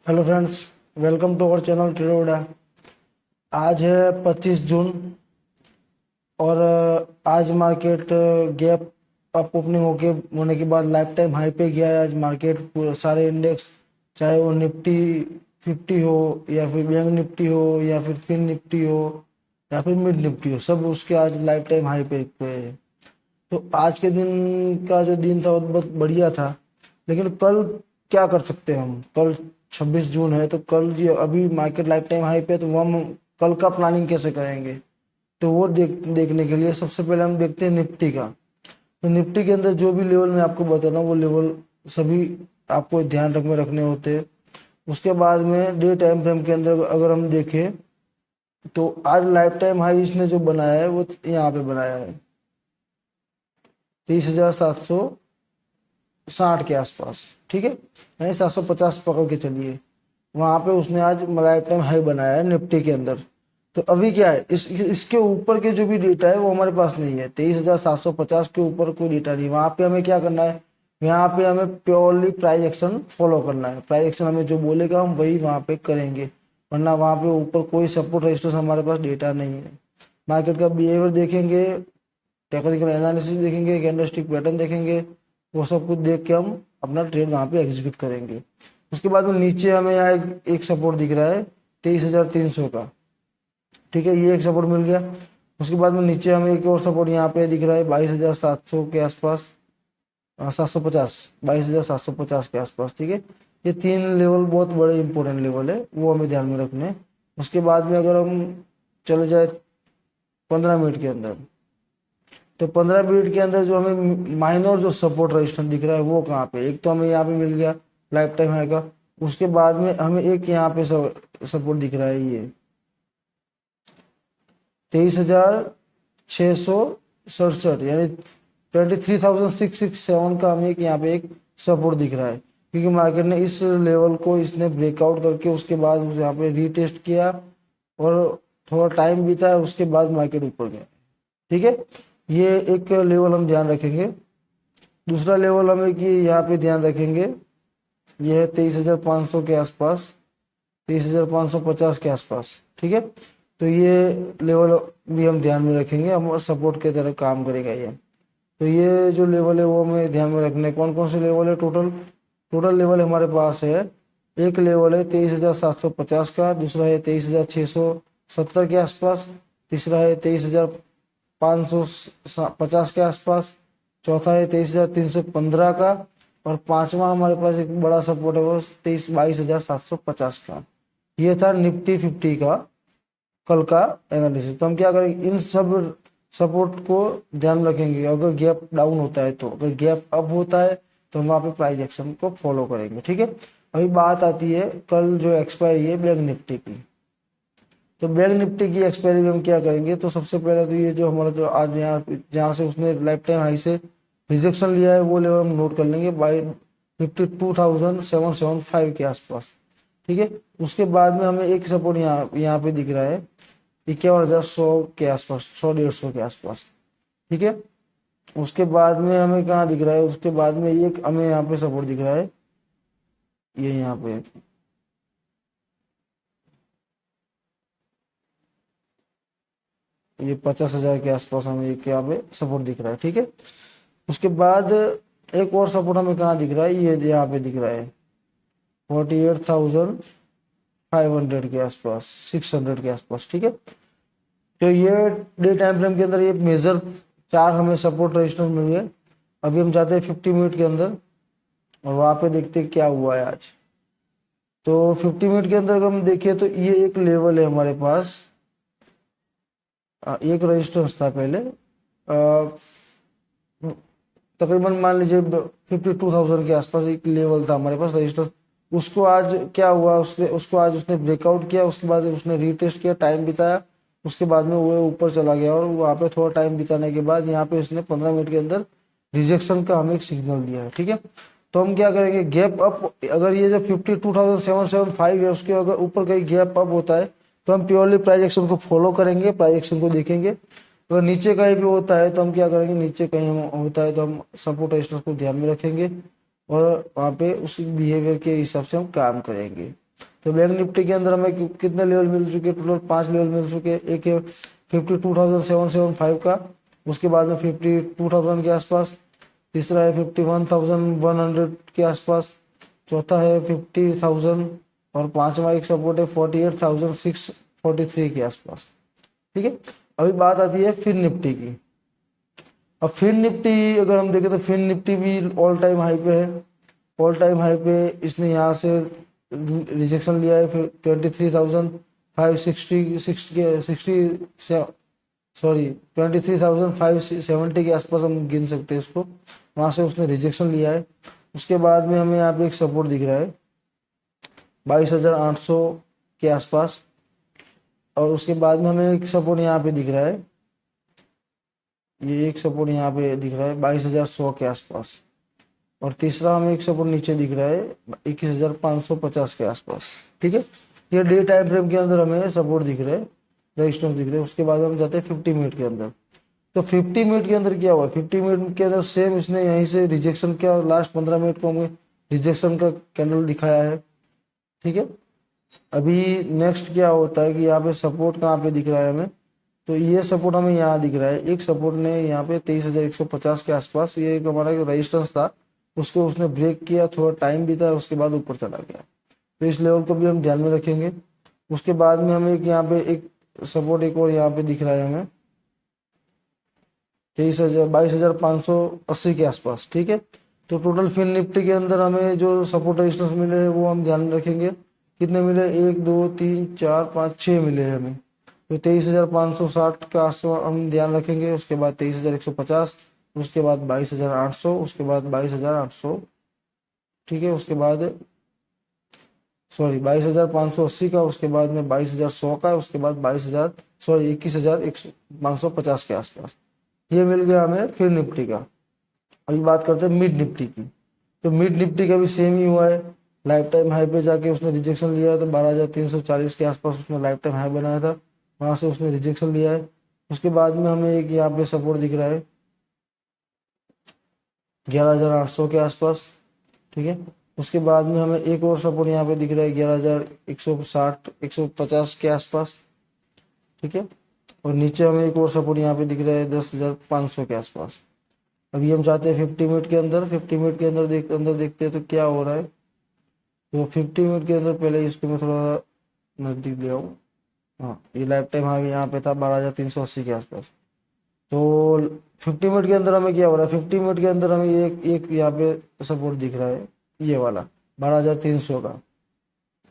Hello friends, welcome to our channel ट्रेडोडा। आज है 25 जून और आज मार्केट गैप अप ओपनिंग होने के बाद लाइफ टाइम हाई पे गया है। आज मार्केट पूरे सारे इंडेक्स, चाहे वो निफ्टी 50 हो या फिर बैंक निफ्टी हो या फिर फिन निफ्टी हो या फिर मिड निफ्टी हो, सब उसके आज लाइफ टाइम हाई पे है। तो आज के दिन का जो दिन था वो बहुत बढ़िया था। लेकिन कल क्या कर सकते हैं हम? कल 26 जून है, तो कल जी अभी मार्केट लाइफ टाइम हाई पे है, तो वो हम कल का प्लानिंग कैसे करेंगे? तो वो देखने के लिए सबसे पहले हम देखते हैं निफ्टी का। तो निफ्टी के अंदर जो भी लेवल मैं आपको बता रहा हूँ वो लेवल सभी आपको ध्यान में रखने होते हैं। उसके बाद में डे टाइम फ्रेम के अंदर अगर हम देखें तो आज लाइफ टाइम हाई इसने जो बनाया है वो यहाँ पे बनाया है 30,760 के आसपास। ठीक है, यानी 750 पकड़ के चलिए। वहां पे उसने आज लाइफ टाइम हाई बनाया है निफ्टी के अंदर। तो अभी क्या है, इसके ऊपर के जो भी डेटा है वो हमारे पास नहीं है। 23,750 के ऊपर कोई डेटा नहीं। वहां पे हमें क्या करना है, यहाँ पे हमें प्योरली प्राइस एक्शन फॉलो करना है। प्राइस एक्शन हमें जो बोलेगा हम वही वहां पे करेंगे, वरना वहां पे ऊपर कोई सपोर्ट रेजिस्टेंस हमारे पास डेटा नहीं है। मार्केट का बिहेवियर देखेंगे, टेक्निकल एनालिसिस देखेंगे, कैंडलस्टिक पैटर्न देखेंगे, वो सब कुछ देख के हम अपना ट्रेड वहां पे एग्जीक्यूट करेंगे। उसके बाद में नीचे हमें यहाँ एक सपोर्ट दिख रहा है 23,300 का। ठीक है, ये एक सपोर्ट मिल गया। उसके बाद में नीचे हमें एक और सपोर्ट यहाँ पे दिख रहा है 22,700 के आसपास, 750, 22,750 के आसपास। ठीक है, ये तीन लेवल बहुत बड़े इंपॉर्टेंट लेवल है, वो हमें ध्यान में रखने हैं। उसके बाद में अगर हम चले जाए 15 मिनट के अंदर, तो 15 मिनट के अंदर जो हमें माइनर जो सपोर्ट रजिस्टेंस दिख रहा है वो कहाँ पे? एक तो हमें यहाँ पे मिल गया लाइफ टाइम हाई का। उसके बाद में हमें एक यहाँ पे सपोर्ट दिख रहा है, ये 23,667, यानी 23,667 का हमें यहाँ पे एक सपोर्ट दिख रहा है। क्योंकि मार्केट ने इस लेवल को इसने ब्रेकआउट करके उसके बाद यहाँ पे रीटेस्ट किया और थोड़ा टाइम बीता है, उसके बाद मार्केट ऊपर गया। ठीक है, ये एक लेवल हम ध्यान रखेंगे। दूसरा लेवल हमें कि यहाँ पे ध्यान रखेंगे, ये है 23,500 के आसपास, 23,550 के आसपास। ठीक है, तो ये लेवल भी हम ध्यान में रखेंगे, हम सपोर्ट की तरह काम करेगा ये। तो ये जो लेवल है वो हमें ध्यान में रखने। कौन कौन से लेवल है? टोटल लेवल हमारे पास है, एक लेवल है 23,750 का, दूसरा है 23,670 के आसपास, तीसरा है 23,550 के आसपास, चौथा है 23,315 का, और पांचवा हमारे पास एक बड़ा सपोर्ट है वो 22,750 का। ये था निफ्टी 50 का कल का एनालिसिस। तो हम क्या करेंगे, इन सब सपोर्ट को ध्यान रखेंगे। अगर गैप डाउन होता है तो, अगर गैप अप होता है तो हम वहाँ पे प्राइस एक्शन को फॉलो करेंगे। ठीक है, अभी बात आती है कल जो एक्सपायरी है बैंक निफ्टी की। तो बैंक निफ्टी की एक्सपायरी में हम क्या करेंगे, तो सबसे पहले तो ये जो हमारा जो आज यहाँ जहाँ से उसने लाइफ टाइम हाई से रिजेक्शन लिया है वो लेवल हम नोट कर लेंगे बाई 52,775 के आसपास। ठीक है, उसके बाद में हमें एक सपोर्ट यहाँ पे दिख रहा है 51,100 के आसपास, 100-150 के आसपास। ठीक है, उसके बाद में हमें कहाँ दिख रहा है, उसके बाद में ये हमें यहाँ पे सपोर्ट दिख रहा है, ये यहाँ पे ये 50,000 के आसपास हमें एक यहाँ पे सपोर्ट दिख रहा है। ठीक है, उसके बाद एक और सपोर्ट हमें कहाँ दिख रहा है, ये यहाँ पे दिख रहा है 48,500 के आसपास, 600 के आसपास। ठीक है, तो ये डे टाइम फ्रेम के अंदर ये मेजर चार हमें सपोर्ट रजिस्टेंस मिल गए। अभी हम जाते हैं 50 मिनट के अंदर और वहां पे देखते हैं क्या हुआ है आज। तो 50 मिनट के अंदर अगर हम देखें तो ये एक लेवल है हमारे पास, एक रजिस्टेंस था पहले, तकरीबन मान लीजिए 52,000 के आसपास एक लेवल था हमारे पास रजिस्टेंस। उसको आज क्या हुआ, उसको आज उसने ब्रेकआउट किया, उसके बाद उसने रीटेस्ट किया, टाइम बिताया, उसके बाद में वो ऊपर चला गया और वहाँ पे थोड़ा टाइम बिताने के बाद यहाँ पे उसने 15 मिनट के अंदर रिजेक्शन का हमें एक सिग्नल दिया है। ठीक है, तो हम क्या करेंगे, गैप अप, अगर ये जो 52,775 है उसके अगर ऊपर कहीं गैप अप होता है तो हम प्योरली प्राइस एक्शन को फॉलो करेंगे, प्राइस एक्शन को देखेंगे। अगर नीचे कहीं भी होता है तो हम क्या करेंगे, नीचे कहीं होता है तो हम सपोर्ट रेजिस्टेंस को ध्यान में रखेंगे और वहाँ पे उस बिहेवियर के हिसाब से हम काम करेंगे। तो बैंक निफ्टी के अंदर हमें कितने लेवल मिल चुके, टोटल 5 लेवल मिल चुके। एक है 52,775 का, उसके बाद में 52,000 के आसपास, तीसरा है 51,100 के आसपास, चौथा है 50,000 और पांचवा एक सपोर्ट है 48,643 के आसपास। ठीक है, अभी बात आती है फिन निफ्टी की। अब फिन निफ्टी अगर हम देखें तो फिन निफ्टी भी ऑल टाइम हाई पे है। ऑल टाइम हाई पे इसने यहाँ से रिजेक्शन लिया है, फिर 23,570 के आसपास हम गिन सकते हैं इसको, वहाँ से उसने रिजेक्शन लिया है। उसके बाद में हमें यहाँ पे एक सपोर्ट दिख रहा है 22,800 के आसपास, और उसके बाद में हमें एक सपोर्ट यहाँ पे दिख रहा है, ये एक सपोर्ट यहाँ पे दिख रहा है 22,100 के आसपास, और तीसरा हमें एक सपोर्ट नीचे दिख रहा है 21,550 के आसपास। ठीक है, ये डे टाइम फ्रेम के अंदर हमें सपोर्ट दिख रहे हैं, रेजिस्टेंस दिख रहे हैं। उसके बाद हम जाते हैं 50 मिनट के अंदर। तो 50 मिनट के अंदर क्या हुआ, 50 मिनट के अंदर सेम इसने यहीं से रिजेक्शन किया, लास्ट 15 मिनट को हमें रिजेक्शन का कैंडल दिखाया है। ठीक है, अभी नेक्स्ट क्या होता है कि यहाँ पे सपोर्ट कहाँ पे दिख रहा है हमें, तो ये सपोर्ट हमें यहाँ दिख रहा है। एक सपोर्ट ने यहाँ पे 23,150 के आसपास, ये एक हमारा रेजिस्टेंस था, उसको उसने ब्रेक किया, थोड़ा टाइम भी था, उसके बाद ऊपर चला गया। तो इस लेवल को भी हम ध्यान में रखेंगे। उसके बाद में हमें एक यहाँ पे एक सपोर्ट एक और यहाँ पे दिख रहा है हमें 22,580 के आसपास। ठीक है, तो टोटल फिन निफ्टी के अंदर हमें जो सपोर्ट रेजिस्टेंस मिले हैं वो हम ध्यान रखेंगे। कितने मिले, 1 2 3 4 5 6 मिले हैं हमें। तो 23,560 का हम ध्यान रखेंगे। उसके बाद 23,150, उसके बाद 22,800, उसके बाद 22,800। ठीक है, उसके बाद 22,580 का, उसके बाद में 22,100 का, उसके बाद 21,550 के आसपास। ये मिल गया हमें फिर निफ्टी का। अभी बात करते हैं मिड निफ्टी की। तो मिड निफ्टी का भी सेम ही हुआ है, लाइफ टाइम हाई पे जाके उसने रिजेक्शन लिया है। तो 12,340 के आसपास उसने लाइफ टाइम हाई बनाया था, वहां से उसने रिजेक्शन लिया है। उसके बाद में हमें एक यहाँ पे सपोर्ट दिख रहा है 11,800 के आसपास। ठीक है, उसके बाद में हमें एक और सपोर्ट यहाँ पे दिख रहा है 11,160 150 के आसपास। ठीक है, और नीचे हमें एक और सपोर्ट यहाँ पे दिख रहा है 10,500 के आसपास। अभी हम चाहते हैं 50 मिनट के अंदर, 50 मिनट के अंदर देखते हैं तो क्या हो रहा है। तो 50 मिनट के अंदर पहले इसको मैं थोड़ा नजदीक ले आऊँ। हाँ, ये लाइफ टाइम हाई यहाँ पे था 12,380 के आसपास। तो 50 मिनट के अंदर हमें क्या हो रहा है, 50 मिनट के अंदर हमें एक यहाँ पे सपोर्ट दिख रहा है, ये वाला 12,300 का।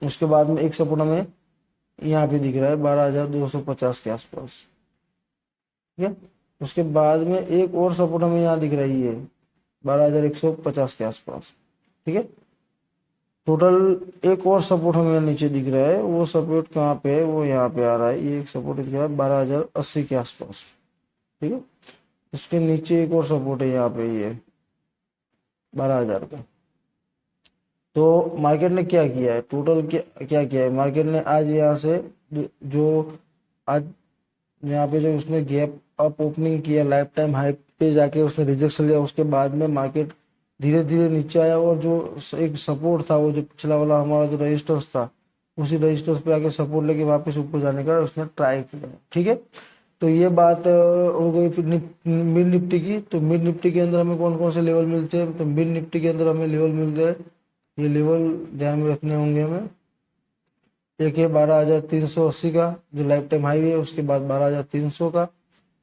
उसके बाद में एक सपोर्ट हमें यहाँ पे दिख रहा है 12,250 के आसपास। ठीक है, उसके बाद में एक और सपोर्ट हमें यहाँ दिख रही है 12,150 के आसपास। ठीक है, टोटल एक और सपोर्ट हमें नीचे दिख रहा है, वो सपोर्ट कहाँ पे है, वो यहाँ पे आ रहा है। ये एक सपोर्ट दिख रहा है 12,080 के आसपास। ठीक है, उसके नीचे एक और सपोर्ट है यहाँ पे, ये 12,000 का। तो मार्केट ने क्या किया है, टोटल क्या किया है मार्केट ने आज यहाँ से जो आज यहाँ पे जो उसने गैप अप ओपनिंग किया, लाइफ टाइम हाई पे जाके उसने रिजेक्शन लिया। उसके बाद में मार्केट धीरे धीरे नीचे आया, और जो एक सपोर्ट था, वो जो पिछला वाला हमारा जो रजिस्टेंस था, उसी रजिस्टेंस पे आके सपोर्ट लेके वापस ऊपर जाने का उसने ट्राई किया। ठीक है, तो ये बात हो गई फिर मिड निफ्टी की। तो मिड निफ्टी के अंदर हमें कौन कौन से लेवल मिलते हैं, तो मिड निफ्टी के अंदर हमें लेवल मिल रहे हैं, ये लेवल ध्यान में रखने होंगे हमें। एक है 12,380 का जो लाइफ टाइम हाई है, उसके बाद 12,300 का,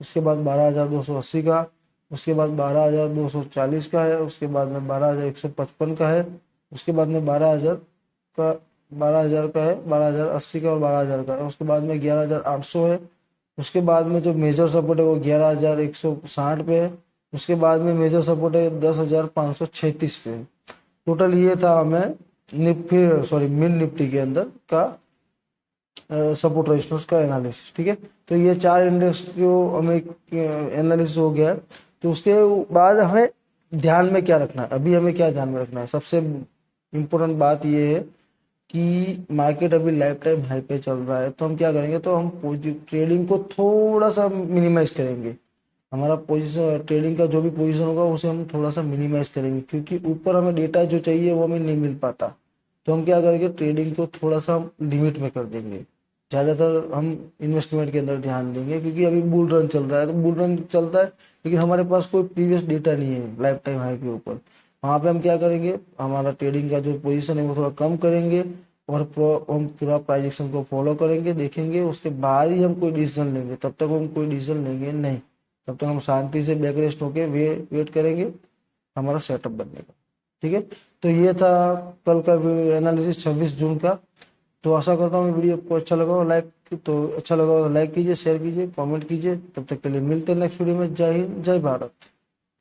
उसके बाद 12,280 का, उसके बाद 12,240 का है, उसके बाद में 12,155 का है, उसके बाद में 12,000 का 12,000 का है, 12,080 का और 12,000 का है। उसके बाद में 11,800 है। उसके बाद में जो मेजर सपोर्ट है वो 11,160 पे है। उसके बाद में मेजर सपोर्ट है 10,536 पे है। टोटल ये था हमें मिड निफ्टी के अंदर का सपोर्ट रेजिस्टेंस का एनालिसिस। ठीक है, तो ये 4 इंडेक्स को हमें एनालिसिस हो गया है। तो उसके बाद हमें ध्यान में क्या रखना है, अभी हमें क्या ध्यान में रखना है, सबसे इम्पोर्टेंट बात ये है कि मार्केट अभी लाइफ टाइम हाई पे चल रहा है। तो हम क्या करेंगे, तो हम ट्रेडिंग को थोड़ा सा मिनिमाइज करेंगे। हमारा पोजीशन ट्रेडिंग का जो भी पोजीशन होगा उसे हम थोड़ा सा मिनिमाइज करेंगे, क्योंकि ऊपर हमें डेटा जो चाहिए वो हमें नहीं मिल पाता। तो हम क्या करेंगे, ट्रेडिंग को थोड़ा सा हम लिमिट में कर देंगे, ज़्यादातर हम इन्वेस्टमेंट के अंदर ध्यान देंगे, क्योंकि अभी बुल रन चल रहा है, तो बुल रन चलता है लेकिन हमारे पास कोई प्रीवियस डेटा नहीं है लाइफ टाइम हाई के ऊपर। वहाँ पे हम क्या करेंगे, हमारा ट्रेडिंग का जो पोजीशन है वो थोड़ा कम करेंगे और हम पूरा प्राइस एक्शन को फॉलो करेंगे, देखेंगे, उसके बाद ही हम कोई डिसीजन लेंगे। तब तक हम कोई डिसीजन लेंगे नहीं, तब तक हम शांति से बैक रेस्ट होके वेट करेंगे हमारा सेटअप बनने का। ठीक है, तो ये था कल का एनालिसिस 26 जून का। तो आशा करता हूँ वीडियो आपको अच्छा लगा हो, अच्छा लगा हो तो लाइक कीजिए, शेयर कीजिए, कमेंट कीजिए। तब तक के लिए मिलते हैं नेक्स्ट वीडियो में। जय हिंद, जय भारत।